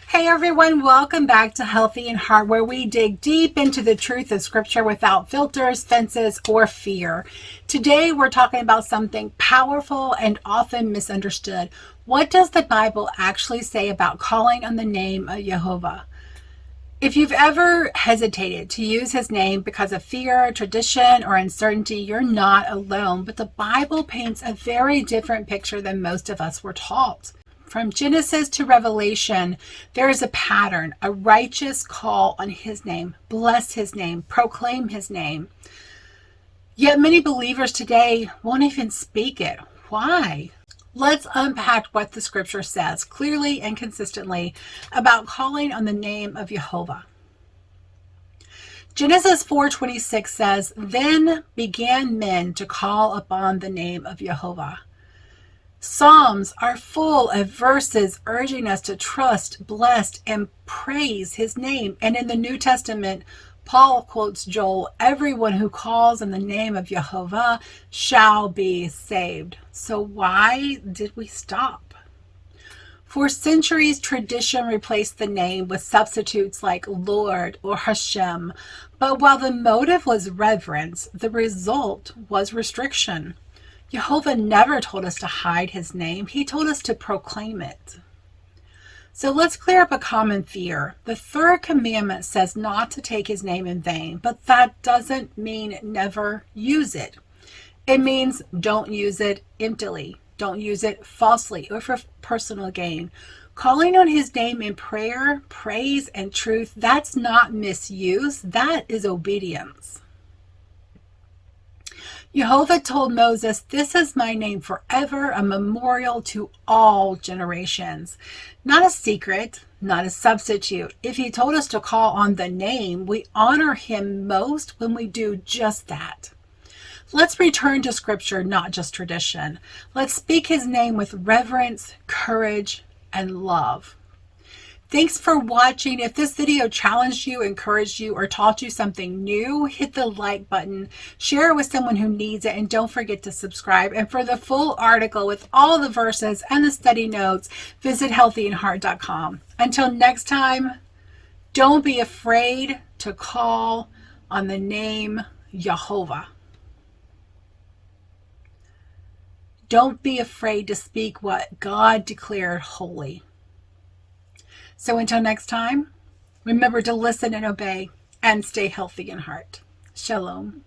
Hey everyone, welcome back to Healthy in Heart, where we dig deep into the truth of Scripture without filters, fences, or fear. Today we're talking about something powerful and often misunderstood. What does the Bible actually say about calling on the name of Jehovah? If you've ever hesitated to use his name because of fear, tradition, or uncertainty, you're not alone. But the Bible paints a very different picture than most of us were taught. From Genesis to Revelation, there is a pattern, a righteous call on his name, bless his name, proclaim his name. Yet many believers today won't even speak it. Why? Let's unpack what the scripture says clearly and consistently about calling on the name of Jehovah. Genesis 4:26 says, "Then began men to call upon the name of Jehovah." Psalms are full of verses urging us to trust, bless, and praise his name. And in the New Testament, Paul quotes Joel, "Everyone who calls on the name of Jehovah shall be saved." So why did we stop? For centuries, tradition replaced the name with substitutes like Lord or Hashem. But while the motive was reverence, the result was restriction. Jehovah never told us to hide his name. He told us to proclaim it. So let's clear up a common fear. The Third Commandment says not to take his name in vain, but that doesn't mean never use it. It means don't use it emptily. Don't use it falsely or for personal gain. Calling on his name in prayer, praise, and truth, that's not misuse. That is obedience. Jehovah told Moses, "This is my name forever, a memorial to all generations." Not a secret, not a substitute. If he told us to call on the name, we honor him most when we do just that. Let's return to scripture, not just tradition. Let's speak his name with reverence, courage, and love. Thanks for watching. If this video challenged you, encouraged you, or taught you something new, hit the like button, share it with someone who needs it, and don't forget to subscribe. And for the full article with all the verses and the study notes, visit healthyinheart.com. Until next time, don't be afraid to call on the name Jehovah. Don't be afraid to speak what God declared holy. So until next time, remember to listen and obey and stay healthy in heart. Shalom.